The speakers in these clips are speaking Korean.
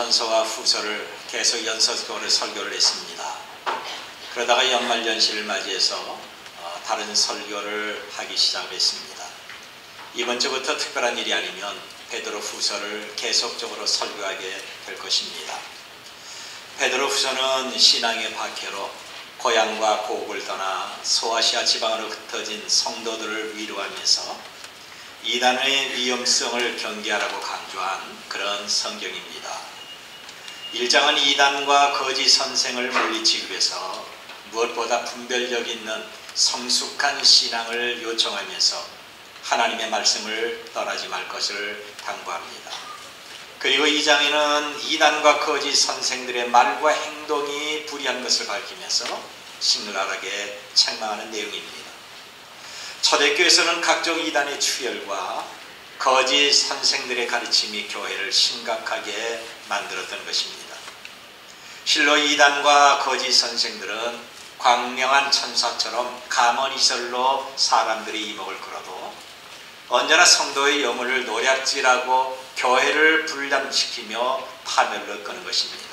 전서와 후서를 계속 연속으로 설교를 했습니다. 그러다가 연말연시를 맞이해서 다른 설교를 하기 시작했습니다. 이번 주부터 특별한 일이 아니면 베드로 후서를 계속적으로 설교하게 될 것입니다. 베드로 후서는 신앙의 박해로 고향과 고국을 떠나 소아시아 지방으로 흩어진 성도들을 위로하면서 이단의 위험성을 경계하라고 강조한 그런 성경입니다. 1장은 이단과 거짓 선생을 물리치기 위해서 무엇보다 분별력 있는 성숙한 신앙을 요청하면서 하나님의 말씀을 떠나지 말 것을 당부합니다. 그리고 2장에는 이단과 거짓 선생들의 말과 행동이 불의한 것을 밝히면서 심각하게 책망하는 내용입니다. 초대교회에서는 각종 이단의 추혈과 거짓 선생들의 가르침이 교회를 심각하게 만들었던 것입니다. 실로 이단과 거짓 선생들은 광명한 천사처럼 가머니설로 사람들의 이목을 끌어도 언제나 성도의 영혼을 노략질하고 교회를 분란시키며 파멸로 끄는 것입니다.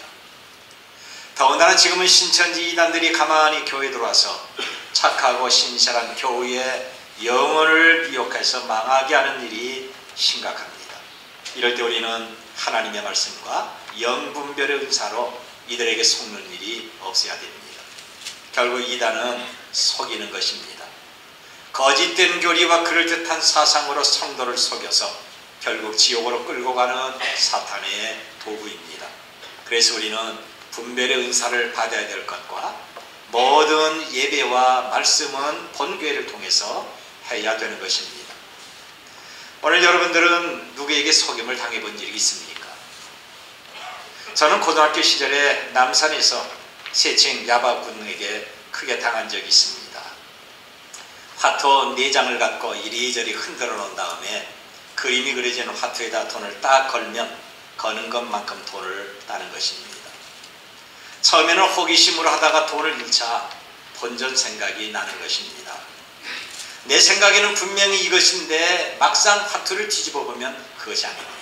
더군다나 지금은 신천지 이단들이 가만히 교회에 들어와서 착하고 신실한 교회의 영혼을 미혹해서 망하게 하는 일이 심각합니다. 이럴 때 우리는 하나님의 말씀과 영분별의 은사로 이들에게 속는 일이 없어야 됩니다. 결국 이단은 속이는 것입니다. 거짓된 교리와 그럴듯한 사상으로 성도를 속여서 결국 지옥으로 끌고 가는 사탄의 도구입니다. 그래서 우리는 분별의 은사를 받아야 될 것과 모든 예배와 말씀은 본교회를 통해서 해야 되는 것입니다. 오늘 여러분들은 누구에게 속임을 당해본 적이 있습니까? 저는 고등학교 시절에 남산에서 세칭 야바군에게 크게 당한 적이 있습니다. 화투 4장을 갖고 이리저리 흔들어 놓은 다음에 그림이 그려진 화투에다 돈을 딱 걸면 거는 것만큼 돈을 따는 것입니다. 처음에는 호기심으로 하다가 돈을 잃자 본전 생각이 나는 것입니다. 내 생각에는 분명히 이것인데 막상 화투를 뒤집어 보면 그것이 아닙니다.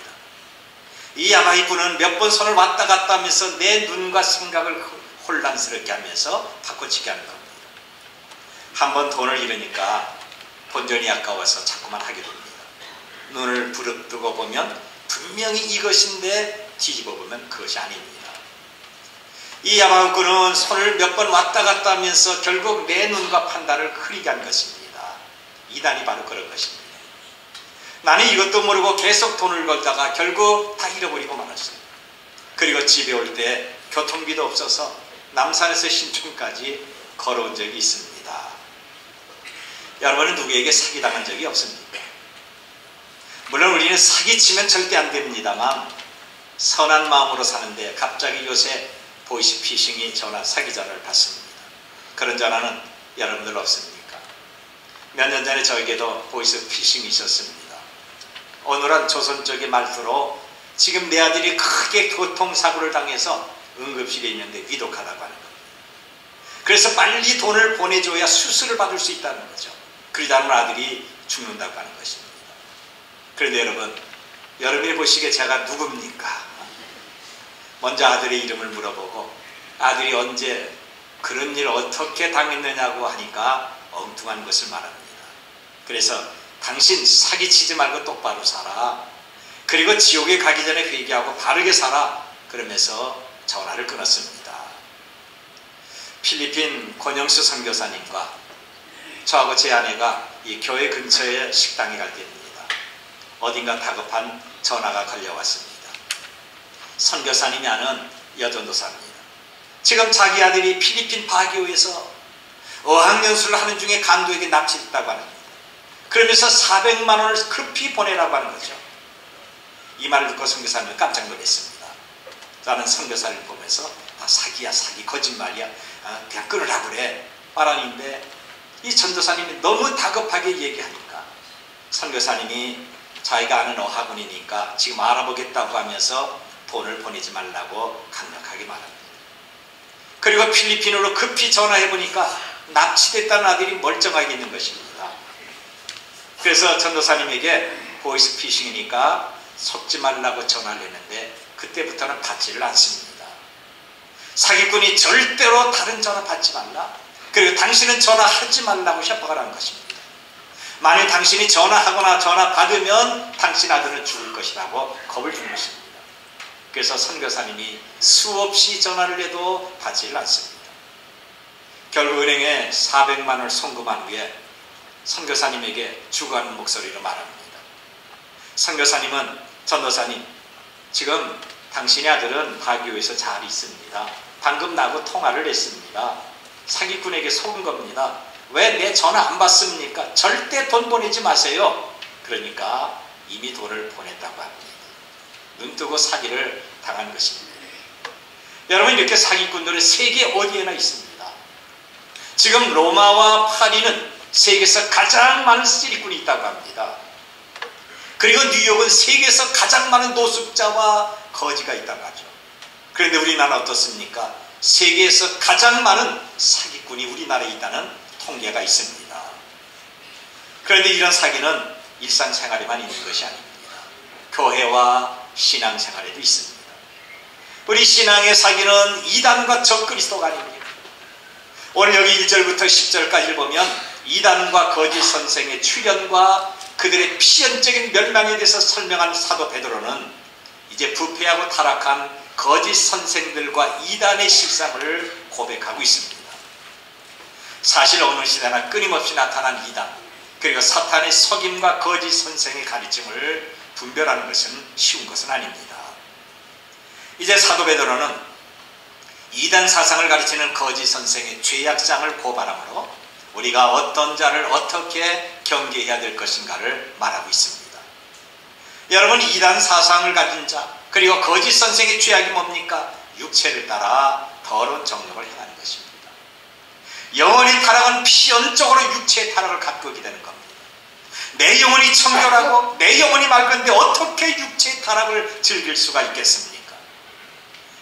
이 야바이꾼은 몇 번 손을 왔다 갔다 하면서 내 눈과 생각을 혼란스럽게 하면서 바꿔치기 하는 겁니다. 한번 돈을 잃으니까 본전이 아까워서 자꾸만 하게 됩니다. 눈을 부릅뜨고 보면 분명히 이것인데 뒤집어 보면 그것이 아닙니다. 이 야바이꾼은 손을 몇 번 왔다 갔다 하면서 결국 내 눈과 판단을 흐리게 한 것입니다. 이단이 바로 그런 것입니다. 나는 이것도 모르고 계속 돈을 걸다가 결국 다 잃어버리고 말았어요. 그리고 집에 올 때 교통비도 없어서 남산에서 신촌까지 걸어온 적이 있습니다. 여러분은 누구에게 사기당한 적이 없습니까? 물론 우리는 사기치면 절대 안 됩니다만 선한 마음으로 사는데 갑자기 요새 보이스피싱이 사기 전화를 받습니다. 그런 전화는 여러분들 없습니까? 몇 년 전에 저에게도 보이스피싱이 있었습니다. 오늘은 조선 쪽의 말투로 지금 내 아들이 크게 교통사고를 당해서 응급실에 있는데 위독하다고 하는 겁니다. 그래서 빨리 돈을 보내줘야 수술을 받을 수 있다는 거죠. 그러지 않으면 아들이 죽는다고 하는 것입니다. 그런데 여러분이 보시기에 제가 누굽니까? 먼저 아들의 이름을 물어보고 아들이 언제 그런 일 어떻게 당했느냐고 하니까 엉뚱한 것을 말합니다. 그래서 당신 사기치지 말고 똑바로 살아. 그리고 지옥에 가기 전에 회개하고 바르게 살아. 그러면서 전화를 끊었습니다. 필리핀 권영수 선교사님과 저하고 제 아내가 이 교회 근처에 식당에 갈 때입니다. 어딘가 다급한 전화가 걸려왔습니다. 선교사님이 아는 여전도사입니다. 지금 자기 아들이 필리핀 바기오에서 어학연수를 하는 중에 간도에게 납치됐다고 합니다. 그러면서 400만 원을 급히 보내라고 하는 거죠. 이 말을 듣고 선교사님은 깜짝 놀랐습니다. 저는 선교사를 보면서 사기야, 사기, 거짓말이야, 그냥 끊으라 그래 말하는데 이 전도사님이 너무 다급하게 얘기하니까 선교사님이 자기가 아는 어학원이니까 지금 알아보겠다고 하면서 돈을 보내지 말라고 강력하게 말합니다. 그리고 필리핀으로 급히 전화해보니까 납치됐다는 아들이 멀쩡하게 있는 것입니다. 그래서 전도사님에게 보이스피싱이니까 속지 말라고 전화를 했는데 그때부터는 받지를 않습니다. 사기꾼이 절대로 다른 전화 받지 말라, 그리고 당신은 전화하지 말라고 협박을 하는 것입니다. 만일 당신이 전화하거나 전화 받으면 당신 아들은 죽을 것이라고 겁을 준 것입니다. 그래서 선교사님이 수없이 전화를 해도 받지를 않습니다. 결국 은행에 400만 원을 송금한 후에 선교사님에게 주고하는 목소리로 말합니다. 선교사님은, 전도사님, 지금 당신의 아들은 파교에서 잘 있습니다. 방금 나하고 통화를 했습니다. 사기꾼에게 속은 겁니다. 왜 내 전화 안 받습니까? 절대 돈 보내지 마세요. 그러니까 이미 돈을 보냈다고 합니다. 눈 뜨고 사기를 당한 것입니다. 여러분, 이렇게 사기꾼들은 세계 어디에나 있습니다. 지금 로마와 파리는 세계에서 가장 많은 쓰리꾼이 있다고 합니다. 그리고 뉴욕은 세계에서 가장 많은 노숙자와 거지가 있다고 하죠. 그런데 우리나라 어떻습니까? 세계에서 가장 많은 사기꾼이 우리나라에 있다는 통계가 있습니다. 그런데 이런 사기는 일상생활에만 있는 것이 아닙니다. 교회와 신앙생활에도 있습니다. 우리 신앙의 사기는 이단과 적그리스도가 아닙니다. 오늘 여기 1절부터 10절까지를 보면 이단과 거짓 선생의 출현과 그들의 필연적인 멸망에 대해서 설명한 사도 베드로는 이제 부패하고 타락한 거짓 선생들과 이단의 실상을 고백하고 있습니다. 사실 어느 시대나 끊임없이 나타난 이단, 그리고 사탄의 속임과 거짓 선생의 가르침을 분별하는 것은 쉬운 것은 아닙니다. 이제 사도 베드로는 이단 사상을 가르치는 거짓 선생의 죄악상을 고발하므로 우리가 어떤 자를 어떻게 경계해야 될 것인가를 말하고 있습니다. 여러분, 이단 사상을 가진 자, 그리고 거짓 선생의 죄악이 뭡니까? 육체를 따라 더러운 정욕을 행하는 것입니다. 영혼의 타락은 필연적으로 육체의 타락을 갖고 오게 되는 겁니다. 내 영혼이 청결하고 내 영혼이 맑은데 어떻게 육체의 타락을 즐길 수가 있겠습니까?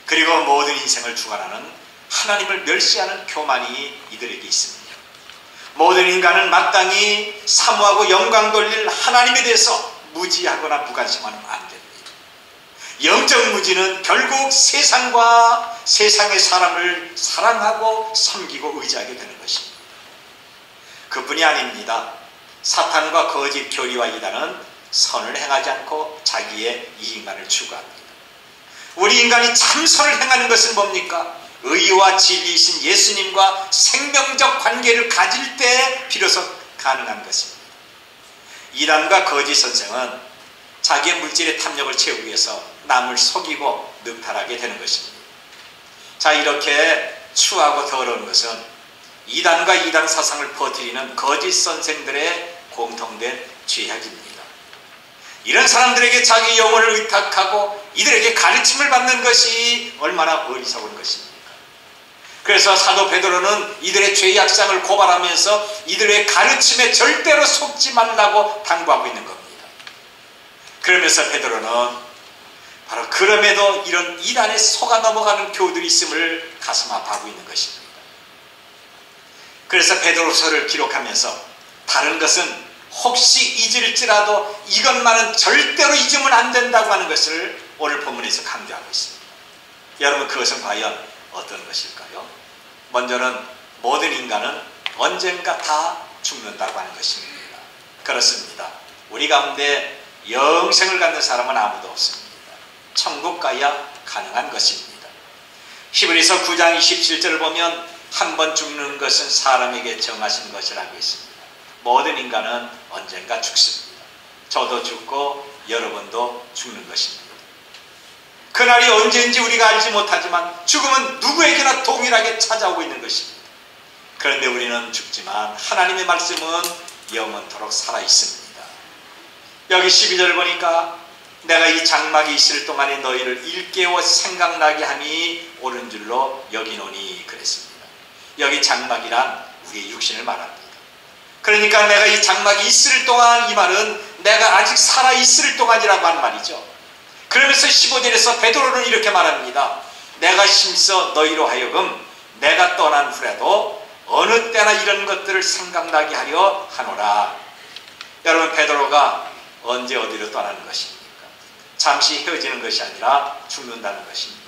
그리고 모든 인생을 주관하는 하나님을 멸시하는 교만이 이들에게 있습니다. 모든 인간은 마땅히 사모하고 영광 돌릴 하나님에 대해서 무지하거나 무관심하면 안 됩니다. 영적 무지는 결국 세상과 세상의 사람을 사랑하고 섬기고 의지하게 되는 것입니다. 그뿐이 아닙니다. 사탄과 거짓 교리와 이단은 선을 행하지 않고 자기의 이익만을 추구합니다. 우리 인간이 참선을 행하는 것은 뭡니까? 의와 진리이신 예수님과 생명적 관계를 가질 때 비로소 가능한 것입니다. 이단과 거짓 선생은 자기의 물질의 탐욕을 채우기 위해서 남을 속이고 늑탈하게 되는 것입니다. 자, 이렇게 추하고 더러운 것은 이단과 이단 사상을 퍼뜨리는 거짓 선생들의 공통된 죄악입니다. 이런 사람들에게 자기 영혼을 의탁하고 이들에게 가르침을 받는 것이 얼마나 어리석은 것입니까? 그래서 사도 베드로는 이들의 죄악상을 고발하면서 이들의 가르침에 절대로 속지 말라고 당부하고 있는 겁니다. 그러면서 베드로는 바로 그럼에도 이런 이단에 속아 넘어가는 교우들이 있음을 가슴 아파하고 있는 것입니다. 그래서 베드로서를 기록하면서 다른 것은 혹시 잊을지라도 이것만은 절대로 잊으면 안 된다고 하는 것을 오늘 본문에서 강조하고 있습니다. 여러분, 그것은 과연 어떤 것일까요? 먼저는 모든 인간은 언젠가 다 죽는다고 하는 것입니다. 그렇습니다. 우리 가운데 영생을 갖는 사람은 아무도 없습니다. 천국 가야 가능한 것입니다. 히브리서 9장 27절을 보면 한 번 죽는 것은 사람에게 정하신 것이라고 했습니다. 모든 인간은 언젠가 죽습니다. 저도 죽고 여러분도 죽는 것입니다. 그날이 언제인지 우리가 알지 못하지만 죽음은 누구에게나 동일하게 찾아오고 있는 것입니다. 그런데 우리는 죽지만 하나님의 말씀은 영원토록 살아있습니다. 여기 12절 보니까 내가 이 장막이 있을 동안에 너희를 일깨워 생각나게 함이 옳은 줄로 여기노니 그랬습니다. 여기 장막이란 우리의 육신을 말합니다. 그러니까 내가 이 장막이 있을 동안, 이 말은 내가 아직 살아있을 동안이라고 하는 말이죠. 그러면서 15절에서 베드로는 이렇게 말합니다. 내가 힘써 너희로 하여금 내가 떠난 후라도 어느 때나 이런 것들을 생각나게 하려 하노라. 여러분, 베드로가 언제 어디로 떠나는 것입니까? 잠시 헤어지는 것이 아니라 죽는다는 것입니다.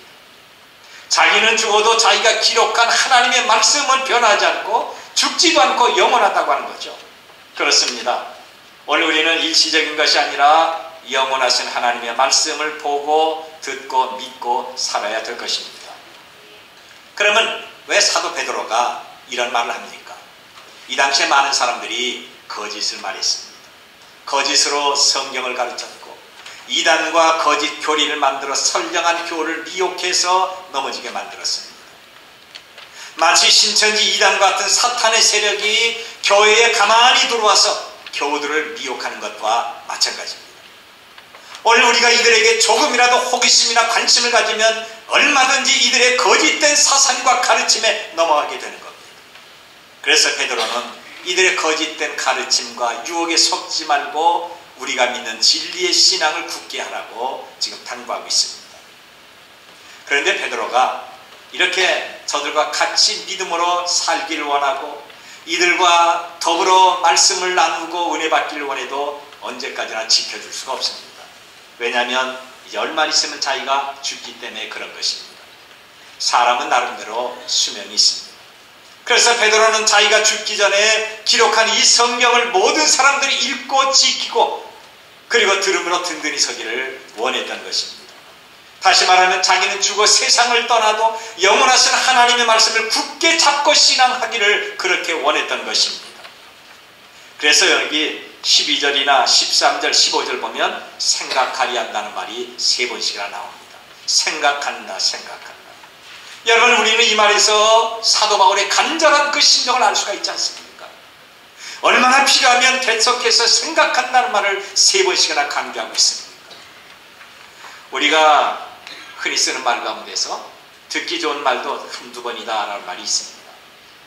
자기는 죽어도 자기가 기록한 하나님의 말씀은 변하지 않고 죽지도 않고 영원하다고 하는 거죠. 그렇습니다. 오늘 우리는 일시적인 것이 아니라 영원하신 하나님의 말씀을 보고 듣고 믿고 살아야 될 것입니다. 그러면 왜 사도 베드로가 이런 말을 합니까? 이 당시에 많은 사람들이 거짓을 말했습니다. 거짓으로 성경을 가르쳤고 이단과 거짓 교리를 만들어 선량한 교를 미혹해서 넘어지게 만들었습니다. 마치 신천지 이단 같은 사탄의 세력이 교회에 가만히 들어와서 교우들을 미혹하는 것과 마찬가지입니다. 오늘 우리가 이들에게 조금이라도 호기심이나 관심을 가지면 얼마든지 이들의 거짓된 사상과 가르침에 넘어가게 되는 겁니다. 그래서 베드로는 이들의 거짓된 가르침과 유혹에 속지 말고 우리가 믿는 진리의 신앙을 굳게 하라고 지금 당부하고 있습니다. 그런데 베드로가 이렇게 저들과 같이 믿음으로 살기를 원하고 이들과 더불어 말씀을 나누고 은혜 받기를 원해도 언제까지나 지켜줄 수가 없습니다. 왜냐하면 이제 얼마 있으면 자기가 죽기 때문에 그런 것입니다. 사람은 나름대로 수명이 있습니다. 그래서 베드로는 자기가 죽기 전에 기록한 이 성경을 모든 사람들이 읽고 지키고 그리고 들음으로 든든히 서기를 원했던 것입니다. 다시 말하면 자기는 죽어 세상을 떠나도 영원하신 하나님의 말씀을 굳게 잡고 신앙하기를 그렇게 원했던 것입니다. 그래서 여기 12절이나 13절, 15절 보면 생각하리 한다는 말이 3번씩이나 나옵니다. 생각한다, 생각한다. 여러분, 우리는 이 말에서 사도 바울의 간절한 그 심정을 알 수가 있지 않습니까? 얼마나 필요하면 계속해서 생각한다는 말을 3번씩이나 강조하고 있습니까? 우리가 흔히 쓰는 말 가운데서 듣기 좋은 말도 한두 번이다 라는 말이 있습니다.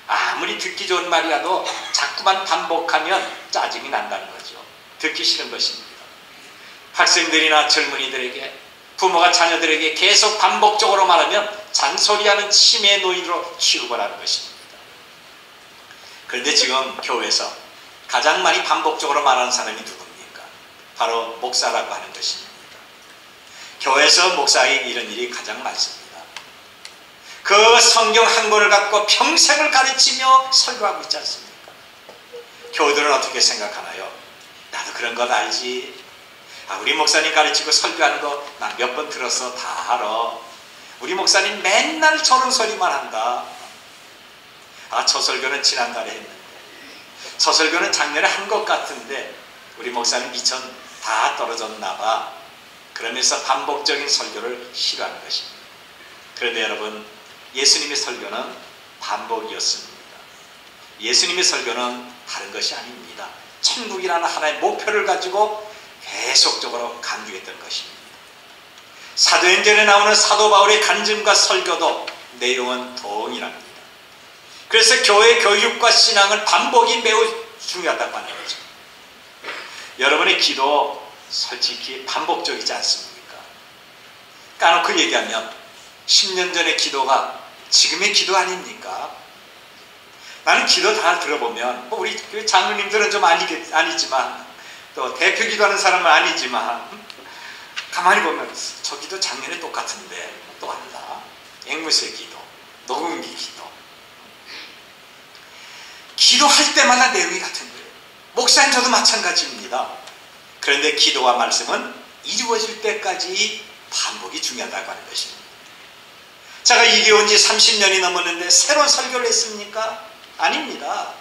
아무리 듣기 좋은 말이라도 자꾸만 반복하면 짜증이 난다는 거죠. 듣기 싫은 것입니다. 학생들이나 젊은이들에게 부모가 자녀들에게 계속 반복적으로 말하면 잔소리하는 치매의 노인으로 취급을 하는 것입니다. 그런데 지금 교회에서 가장 많이 반복적으로 말하는 사람이 누굽니까? 바로 목사라고 하는 것입니다. 교회에서 목사에게 이런 일이 가장 많습니다. 그 성경 한 권을 갖고 평생을 가르치며 설교하고 있지 않습니까? 교우들은 어떻게 생각하나요? 나도 그런 것 알지. 우리 목사님 가르치고 설교하는 거 나 몇 번 들어서 다 알아. 우리 목사님 맨날 저런 소리만 한다. 저 설교는 지난달에 했는데 저 설교는 작년에 한 것 같은데 우리 목사님 미천 다 떨어졌나 봐. 그러면서 반복적인 설교를 싫어하는 것입니다. 그런데 여러분, 예수님의 설교는 반복이었습니다. 예수님의 설교는 다른 것이 아닙니다. 천국이라는 하나의 목표를 가지고 계속적으로 강조했던 것입니다. 사도행전에 나오는 사도 바울의 간증과 설교도 내용은 동일합니다. 그래서 교회 교육과 신앙은 반복이 매우 중요하다고 하는 거죠. 여러분의 기도 솔직히 반복적이지 않습니까? 까놓고 얘기하면 10년 전의 기도가 지금의 기도 아닙니까? 나는 기도 다 들어보면 우리 장로님들은 좀 아니지만 또 대표 기도하는 사람은 아니지만 가만히 보면 저 기도 작년에 똑같은데 또 한다. 앵무새 기도, 녹음기 기도. 기도할 때마다 내용이 같은 거예요. 목사님 저도 마찬가지입니다. 그런데 기도와 말씀은 이루어질 때까지 반복이 중요하다고 하는 것입니다. 제가 이게 온 지 30년이 넘었는데 새로운 설교를 했습니까? 아닙니다.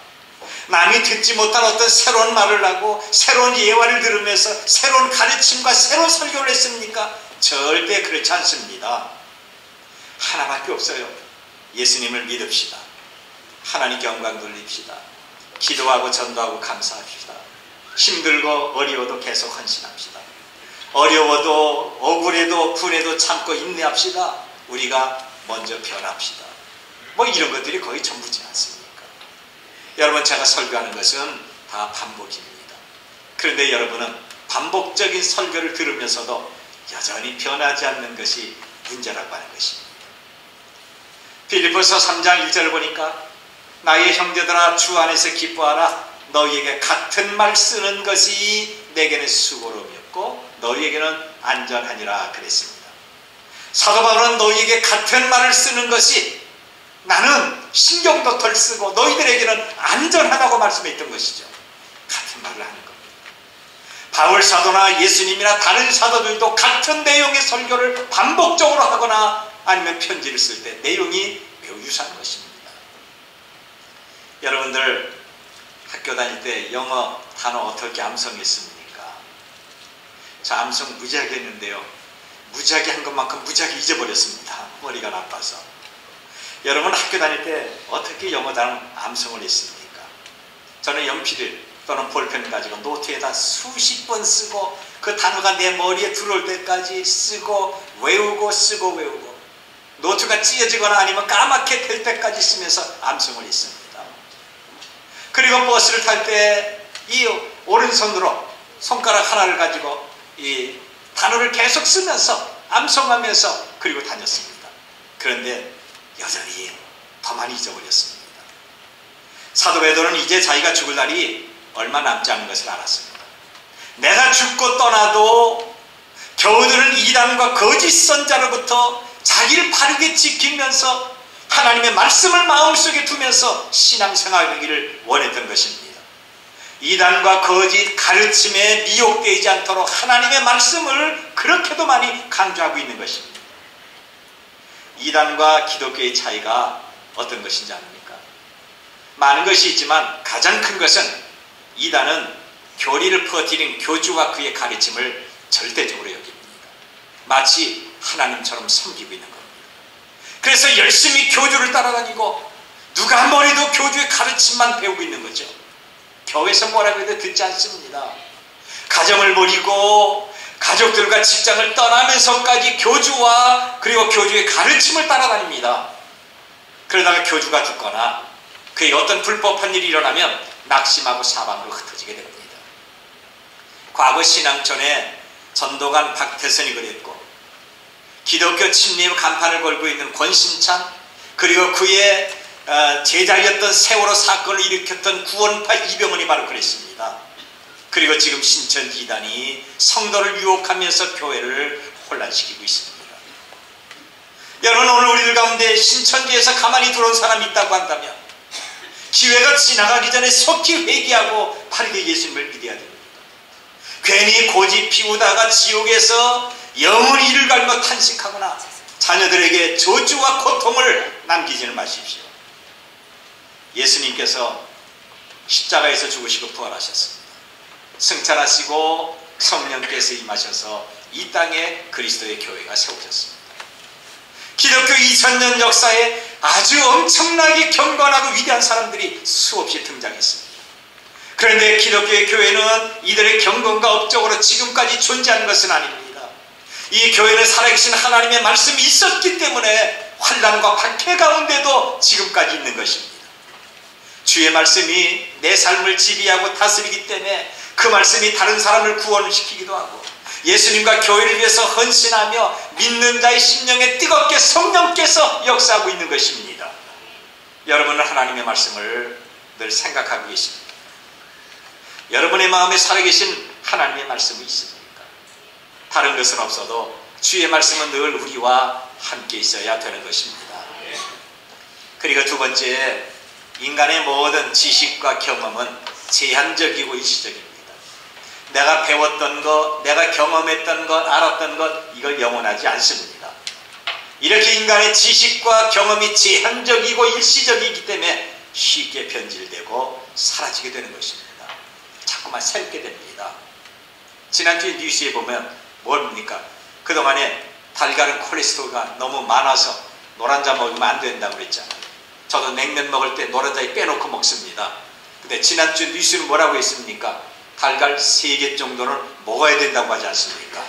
남이 듣지 못한 어떤 새로운 말을 하고 새로운 예화를 들으면서 새로운 가르침과 새로운 설교를 했습니까? 절대 그렇지 않습니다. 하나밖에 없어요. 예수님을 믿읍시다. 하나님께 영광 돌립시다. 기도하고 전도하고 감사합시다. 힘들고 어려워도 계속 헌신합시다. 어려워도 억울해도 분해도 참고 인내합시다. 우리가 먼저 변합시다. 뭐 이런 것들이 거의 전부지 않습니까? 여러분, 제가 설교하는 것은 다 반복입니다. 그런데 여러분은 반복적인 설교를 들으면서도 여전히 변하지 않는 것이 문제라고 하는 것입니다. 필리포서 3장 1절을 보니까 나의 형제들아 주 안에서 기뻐하라. 너희에게 같은 말 쓰는 것이 내게는 수고로움이었고 너희에게는 안전하니라 그랬습니다. 사도 바울은 너희에게 같은 말을 쓰는 것이 나는 신경도 덜 쓰고 너희들에게는 안전하다고 말씀했던 것이죠. 같은 말을 하는 겁니다. 바울 사도나 예수님이나 다른 사도들도 같은 내용의 설교를 반복적으로 하거나 아니면 편지를 쓸 때 내용이 매우 유사한 것입니다. 여러분들 학교 다닐 때 영어 단어 어떻게 암송했습니까? 저 암송 무지하게 했는데요, 무지하게 한 것만큼 무지하게 잊어버렸습니다. 머리가 나빠서. 여러분 학교 다닐 때 어떻게 영어 단어 암송을 했습니까? 저는 연필을 또는 볼펜을 가지고 노트에다 수십 번 쓰고 그 단어가 내 머리에 들어올 때까지 쓰고 외우고 쓰고 외우고 노트가 찢어지거나 아니면 까맣게 될 때까지 쓰면서 암송을 했습니다. 그리고 버스를 탈 때 이 오른손으로 손가락 하나를 가지고 이 단어를 계속 쓰면서 암송하면서 그리고 다녔습니다. 그런데 여전히 더 많이 잊어버렸습니다. 사도 베드로는 이제 자기가 죽을 날이 얼마 남지 않은 것을 알았습니다. 내가 죽고 떠나도 겨우들은 이단과 거짓 선자로부터 자기를 바르게 지키면서 하나님의 말씀을 마음속에 두면서 신앙생활하기를 원했던 것입니다. 이단과 거짓 가르침에 미혹되지 않도록 하나님의 말씀을 그렇게도 많이 강조하고 있는 것입니다. 이단과 기독교의 차이가 어떤 것인지 아닙니까? 많은 것이 있지만 가장 큰 것은 이단은 교리를 퍼뜨린 교주와 그의 가르침을 절대적으로 여깁니다. 마치 하나님처럼 섬기고 있는 겁니다. 그래서 열심히 교주를 따라다니고 누가 뭐래도 교주의 가르침만 배우고 있는 거죠. 교회에서 뭐라고 해도 듣지 않습니다. 가정을 버리고 가족들과 직장을 떠나면서까지 교주와 그리고 교주의 가르침을 따라다닙니다. 그러다가 교주가 죽거나 그의 어떤 불법한 일이 일어나면 낙심하고 사방으로 흩어지게 됩니다. 과거 신앙전에 전도관 박태선이 그랬고 기독교 침례의 간판을 걸고 있는 권신찬 그리고 그의 제자였던 세월호 사건을 일으켰던 구원파 이병헌이 바로 그랬습니다. 그리고 지금 신천 이단이 성도를 유혹하면서 교회를 혼란시키고 있습니다. 여러분 오늘 우리들 가운데 신천지에서 가만히 들어온 사람이 있다고 한다면 기회가 지나가기 전에 속히 회개하고 바르게 예수님을 믿어야 됩니다. 괜히 고집 피우다가 지옥에서 영원히 이를 갈며 탄식하거나 자녀들에게 저주와 고통을 남기지는 마십시오. 예수님께서 십자가에서 죽으시고 부활하셨습니다. 승천하시고 성령께서 임하셔서 이 땅에 그리스도의 교회가 세워졌습니다. 기독교 2000년 역사에 아주 엄청나게 경건하고 위대한 사람들이 수없이 등장했습니다. 그런데 기독교의 교회는 이들의 경건과 업적으로 지금까지 존재하는 것은 아닙니다. 이 교회는 살아계신 하나님의 말씀이 있었기 때문에 환난과 박해 가운데도 지금까지 있는 것입니다. 주의 말씀이 내 삶을 지배하고 다스리기 때문에 그 말씀이 다른 사람을 구원시키기도 하고 예수님과 교회를 위해서 헌신하며 믿는 자의 심령에 뜨겁게 성령께서 역사하고 있는 것입니다. 여러분은 하나님의 말씀을 늘 생각하고 계십니까? 여러분의 마음에 살아계신 하나님의 말씀이 있습니까? 다른 것은 없어도 주의 말씀은 늘 우리와 함께 있어야 되는 것입니다. 그리고 두 번째, 인간의 모든 지식과 경험은 제한적이고 일시적입니다. 내가 배웠던 것, 내가 경험했던 것, 알았던 것, 이걸 영원하지 않습니다. 이렇게 인간의 지식과 경험이 제한적이고 일시적이기 때문에 쉽게 변질되고 사라지게 되는 것입니다. 자꾸만 새롭게 됩니다. 지난주에 뉴스에 보면 뭡니까? 그동안에 달걀은 콜레스테롤가 너무 많아서 노란자 먹으면 안 된다고 그랬잖아요. 저도 냉면 먹을 때 노란자에 빼놓고 먹습니다. 근데 지난주 뉴스는 뭐라고 했습니까? 달걀 3개 정도는 먹어야 된다고 하지 않습니까?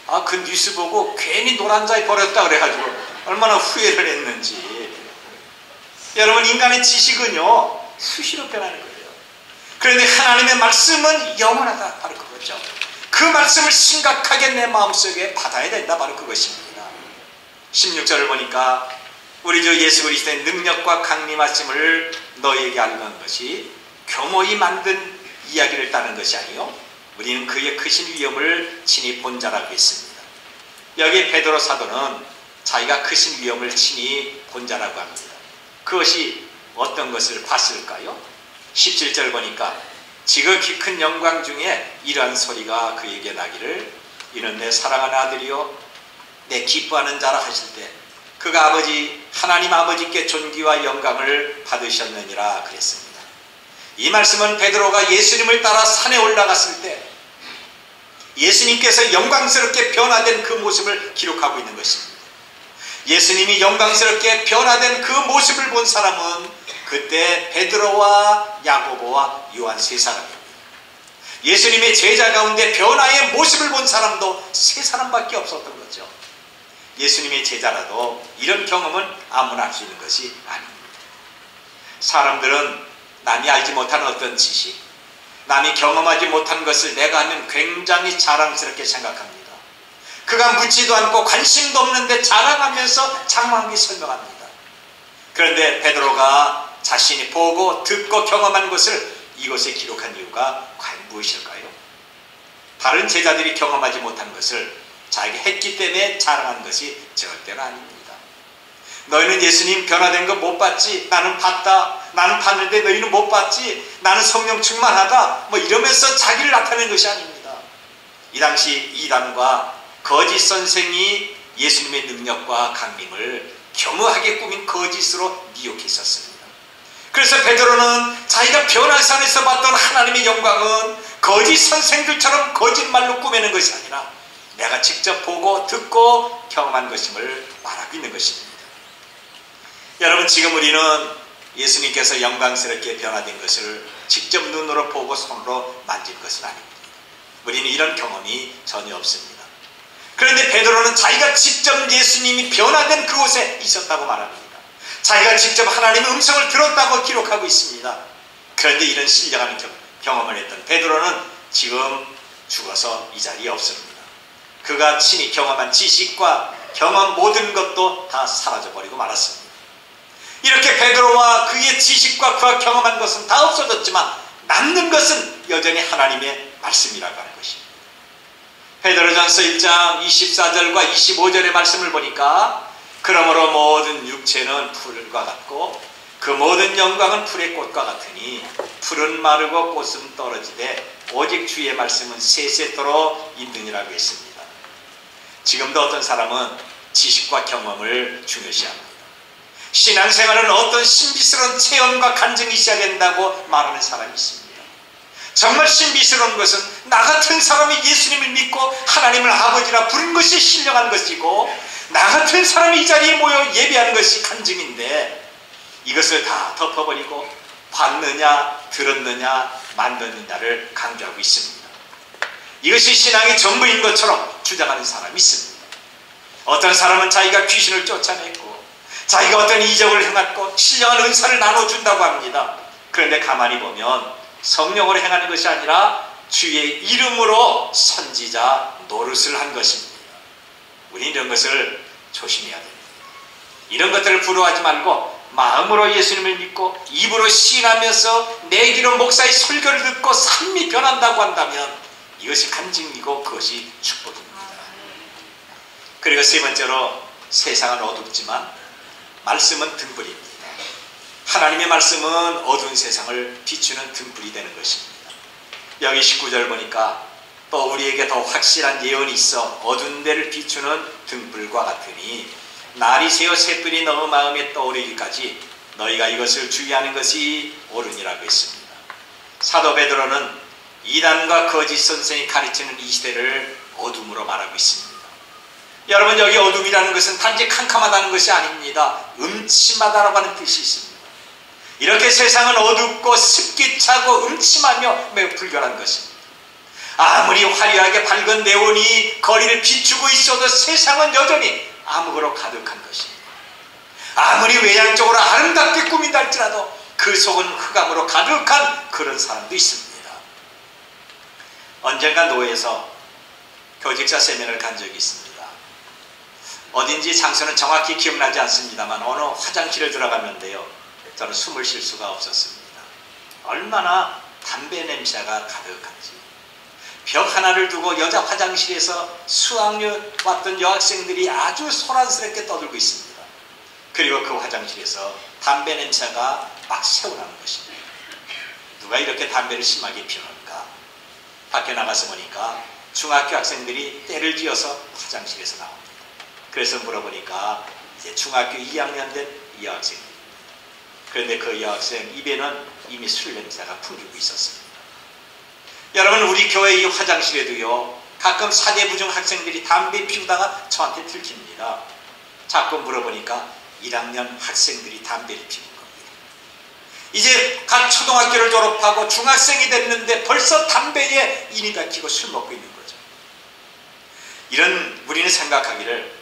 아, 그 뉴스 보고 괜히 노란자에 버렸다 그래가지고 얼마나 후회를 했는지. 여러분, 인간의 지식은요 수시로 변하는 거예요. 그런데 하나님의 말씀은 영원하다, 바로 그거죠. 그 말씀을 심각하게 내 마음속에 받아야 된다, 바로 그것입니다. 16절을 보니까 우리 주 예수 그리스도의 능력과 강림하심을 너희에게 알리는 것이 교모히 만든 이야기를 따는 것이 아니요 우리는 그의 크신 위엄을 친히 본 자라고 했습니다. 여기 베드로 사도는 자기가 크신 위엄을 친히 본 자라고 합니다. 그것이 어떤 것을 봤을까요? 17절 보니까 지극히 큰 영광 중에 이러한 소리가 그에게 나기를 이는 내 사랑하는 아들이요 내 기뻐하는 자라 하실 때 그가 아버지 하나님 아버지께 존귀와 영광을 받으셨느니라 그랬습니다. 이 말씀은 베드로가 예수님을 따라 산에 올라갔을 때 예수님께서 영광스럽게 변화된 그 모습을 기록하고 있는 것입니다. 예수님이 영광스럽게 변화된 그 모습을 본 사람은 그때 베드로와 야고보와 요한 세 사람입니다. 예수님의 제자 가운데 변화의 모습을 본 사람도 세 사람밖에 없었던 거죠. 예수님의 제자라도 이런 경험은 아무나 할 수 있는 것이 아닙니다. 사람들은 남이 알지 못하는 어떤 지식, 남이 경험하지 못한 것을 내가 하면 굉장히 자랑스럽게 생각합니다. 그가 묻지도 않고 관심도 없는데 자랑하면서 장황하게 설명합니다. 그런데 베드로가 자신이 보고 듣고 경험한 것을 이곳에 기록한 이유가 과연 무엇일까요? 다른 제자들이 경험하지 못한 것을 자기가 했기 때문에 자랑한 것이 절대로 아닙니다. 너희는 예수님 변화된 거 못 봤지? 나는 봤다. 나는 봤는데 너희는 못 봤지? 나는 성령 충만하다. 뭐 이러면서 자기를 나타낸 것이 아닙니다. 이 당시 이단과 거짓 선생이 예수님의 능력과 강림을 겸허하게 꾸민 거짓으로 미혹했었습니다. 그래서 베드로는 자기가 변화산에서 봤던 하나님의 영광은 거짓 선생들처럼 거짓말로 꾸미는 것이 아니라 내가 직접 보고 듣고 경험한 것임을 말하고 있는 것입니다. 여러분, 지금 우리는 예수님께서 영광스럽게 변화된 것을 직접 눈으로 보고 손으로 만진 것은 아닙니다. 우리는 이런 경험이 전혀 없습니다. 그런데 베드로는 자기가 직접 예수님이 변화된 그곳에 있었다고 말합니다. 자기가 직접 하나님의 음성을 들었다고 기록하고 있습니다. 그런데 이런 신령한 경험을 했던 베드로는 지금 죽어서 이 자리에 없습니다. 그가 친히 경험한 지식과 경험 모든 것도 다 사라져버리고 말았습니다. 이렇게 베드로와 그의 지식과 그가 경험한 것은 다 없어졌지만 남는 것은 여전히 하나님의 말씀이라고 하는 것입니다. 베드로전서 1장 24절과 25절의 말씀을 보니까 그러므로 모든 육체는 풀과 같고 그 모든 영광은 풀의 꽃과 같으니 풀은 마르고 꽃은 떨어지되 오직 주의 말씀은 세세토록 있느니라고 했습니다. 지금도 어떤 사람은 지식과 경험을 중요시합니다. 신앙생활은 어떤 신비스러운 체험과 간증이 있어야 된다고 말하는 사람이 있습니다. 정말 신비스러운 것은 나 같은 사람이 예수님을 믿고 하나님을 아버지라 부른 것이 신령한 것이고 나 같은 사람이 이 자리에 모여 예배하는 것이 간증인데 이것을 다 덮어버리고 봤느냐 들었느냐 만졌느냐를 강조하고 있습니다. 이것이 신앙의 전부인 것처럼 주장하는 사람이 있습니다. 어떤 사람은 자기가 귀신을 쫓아냈고 자기가 어떤 이적을 행했고 신령한 은사를 나눠준다고 합니다. 그런데 가만히 보면 성령으로 행하는 것이 아니라 주의 이름으로 선지자 노릇을 한 것입니다. 우리는 이런 것을 조심해야 됩니다. 이런 것들을 부러워하지 말고 마음으로 예수님을 믿고 입으로 시인하면서 내 귀로 목사의 설교를 듣고 삶이 변한다고 한다면 이것이 간증이고 그것이 축복입니다. 그리고 세 번째로 세상은 어둡지만 말씀은 등불입니다. 하나님의 말씀은 어두운 세상을 비추는 등불이 되는 것입니다. 여기 19절 보니까 또 우리에게 더 확실한 예언이 있어 어두운 데를 비추는 등불과 같으니 날이 새어 샛불이 너 마음에 떠오르기까지 너희가 이것을 주의하는 것이 옳으니라고 했습니다. 사도 베드로는 이단과 거짓 선생이 가르치는 이 시대를 어둠으로 말하고 있습니다. 여러분, 여기 어둠이라는 것은 단지 캄캄하다는 것이 아닙니다. 음침하다라고 하는 뜻이 있습니다. 이렇게 세상은 어둡고 습기 차고 음침하며 매우 불결한 것입니다. 아무리 화려하게 밝은 네온이 거리를 비추고 있어도 세상은 여전히 암흑으로 가득한 것입니다. 아무리 외향적으로 아름답게 꾸민다 할지라도 그 속은 흑암으로 가득한 그런 사람도 있습니다. 언젠가 노예에서 교직자 세미나를 간 적이 있습니다. 어딘지 장소는 정확히 기억나지 않습니다만 어느 화장실에 들어갔는데요, 저는 숨을 쉴 수가 없었습니다. 얼마나 담배 냄새가 가득한지, 벽 하나를 두고 여자 화장실에서 수학여 왔던 여학생들이 아주 소란스럽게 떠들고 있습니다. 그리고 그 화장실에서 담배 냄새가 막 새어나는 것입니다. 누가 이렇게 담배를 심하게 피우는가? 밖에 나가서 보니까 중학교 학생들이 때를 지어서 화장실에서 나옵니다. 그래서 물어보니까 이제 중학교 2학년 된 여학생입니다. 그런데 그 여학생 입에는 이미 술 냄새가 풍기고 있었습니다. 여러분, 우리 교회 이 화장실에도요, 가끔 사대부중 학생들이 담배 피우다가 저한테 들킵니다. 자꾸 물어보니까 1학년 학생들이 담배를 피우는 겁니다. 이제 갓 초등학교를 졸업하고 중학생이 됐는데 벌써 담배에 인이 박히고 술 먹고 있는 거죠. 이런 우리는 생각하기를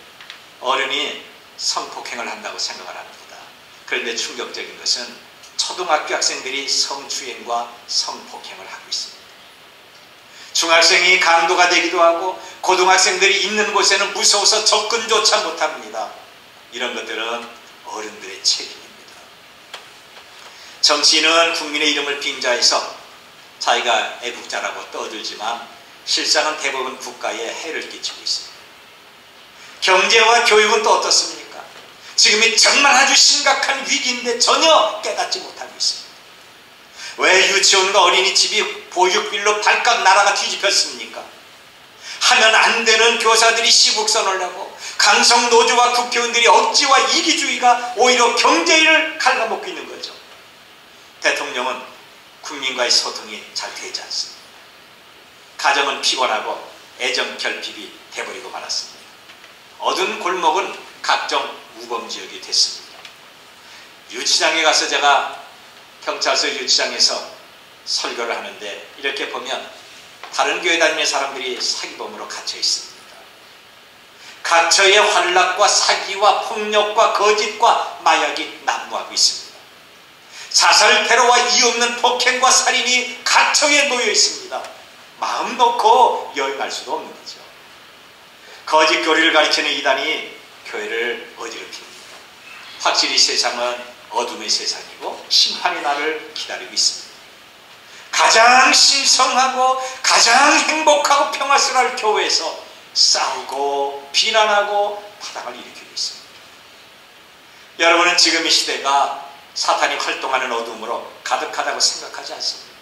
어른이 성폭행을 한다고 생각을 합니다. 그런데 충격적인 것은 초등학교 학생들이 성추행과 성폭행을 하고 있습니다. 중학생이 강도가 되기도 하고 고등학생들이 있는 곳에는 무서워서 접근조차 못합니다. 이런 것들은 어른들의 책임입니다. 정치인은 국민의 이름을 빙자해서 자기가 애국자라고 떠들지만 실상은 대부분 국가에 해를 끼치고 있습니다. 경제와 교육은 또 어떻습니까? 지금이 정말 아주 심각한 위기인데 전혀 깨닫지 못하고 있습니다. 왜 유치원과 어린이집이 보육빌로 발칵 나라가 뒤집혔습니까? 하면 안 되는 교사들이 시국선언을 하고 강성노조와 국회의원들이 억지와 이기주의가 오히려 경제를 갉아먹고 있는 거죠. 대통령은 국민과의 소통이 잘 되지 않습니다. 가정은 피곤하고 애정 결핍이 돼버리고 말았습니다. 어두운 골목은 각종 우범지역이 됐습니다. 유치장에 가서 제가 경찰서 유치장에서 설교를 하는데 이렇게 보면 다른 교회 다니는 사람들이 사기범으로 갇혀 있습니다. 갇혀의 환락과 사기와 폭력과 거짓과 마약이 난무하고 있습니다. 자살 테러와 이유 없는 폭행과 살인이 갇혀에 놓여 있습니다. 마음 놓고 여행할 수도 없는 거죠. 거짓 교리를 가르치는 이단이 교회를 어지럽힙니다. 확실히 세상은 어둠의 세상이고 심판의 날을 기다리고 있습니다. 가장 신성하고 가장 행복하고 평화스러운 교회에서 싸우고 비난하고 파당을 일으키고 있습니다. 여러분은 지금 이 시대가 사탄이 활동하는 어둠으로 가득하다고 생각하지 않습니까?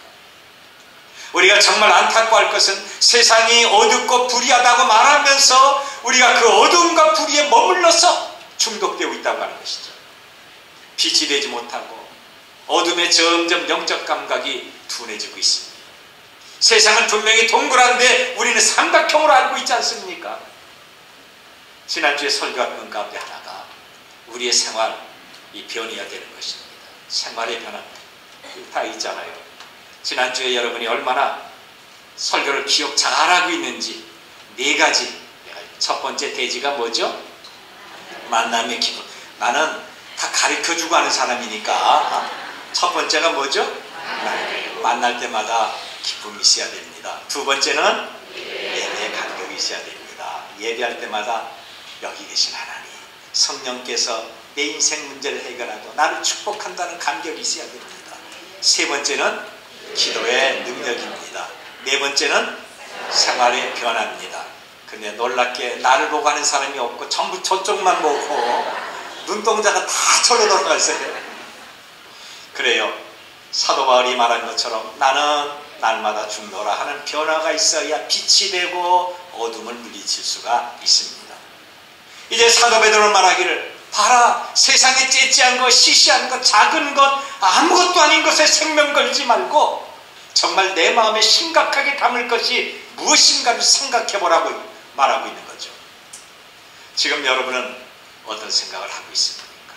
우리가 정말 안타까워할 것은 세상이 어둡고 불의하다고 말하면서 우리가 그 어둠과 불의에 머물러서 중독되고 있다고 하는 것이죠. 빛이 되지 못하고 어둠에 점점 영적 감각이 둔해지고 있습니다. 세상은 분명히 동그란데 우리는 삼각형으로 알고 있지 않습니까? 지난주에 설교했던 가운데 하나가 우리의 생활이 변해야 되는 것입니다. 생활의 변화 다 있잖아요. 지난주에 여러분이 얼마나 설교를 기억 잘하고 있는지 4가지. 첫 번째 대지가 뭐죠? 만남의 기분. 나는 다 가르쳐주고 하는 사람이니까 첫 번째가 뭐죠? 만날 때마다 기쁨이 있어야 됩니다. 두 번째는 예배의 감격이 있어야 됩니다. 예배할 때마다 여기 계신 하나님 성령께서 내 인생 문제를 해결하고 나를 축복한다는 감격이 있어야 됩니다. 세 번째는 기도의 능력입니다. 네 번째는 생활의 변화입니다. 근데 놀랍게 나를 보고 하는 사람이 없고 전부 저쪽만 보고 눈동자가 다 절로 돌아가 있어요. 그래요. 사도 바울이 말한 것처럼 나는 날마다 죽노라 하는 변화가 있어야 빛이 되고 어둠을 물리칠 수가 있습니다. 이제 사도 베드로는 말하기를 봐라, 세상에 째째한 것, 시시한 것, 작은 것, 아무것도 아닌 것에 생명 걸지 말고 정말 내 마음에 심각하게 담을 것이 무엇인가를 생각해보라고 말하고 있는 거죠. 지금 여러분은 어떤 생각을 하고 있습니까?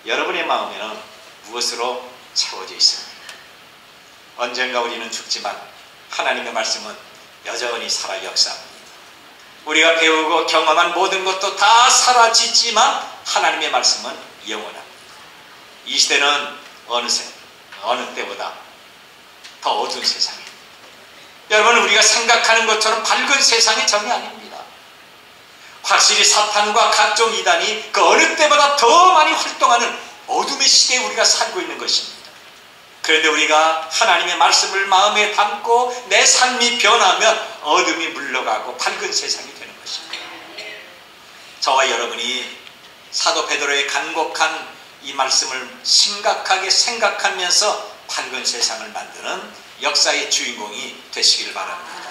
여러분의 마음에는 무엇으로 채워져 있습니까? 언젠가 우리는 죽지만 하나님의 말씀은 여전히 살아 역사합니다. 우리가 배우고 경험한 모든 것도 다 사라지지만 하나님의 말씀은 영원합니다. 이 시대는 어느새 어느 때보다 더 어두운 세상입니다. 여러분, 우리가 생각하는 것처럼 밝은 세상이 전혀 아닙니다. 확실히 사탄과 각종 이단이 그 어느 때보다 더 많이 활동하는 어둠의 시대에 우리가 살고 있는 것입니다. 그런데 우리가 하나님의 말씀을 마음에 담고 내 삶이 변하면 어둠이 물러가고 밝은 세상이 되는 것입니다. 저와 여러분이 사도 베드로의 간곡한 이 말씀을 심각하게 생각하면서 밝은 세상을 만드는 역사의 주인공이 되시기를 바랍니다.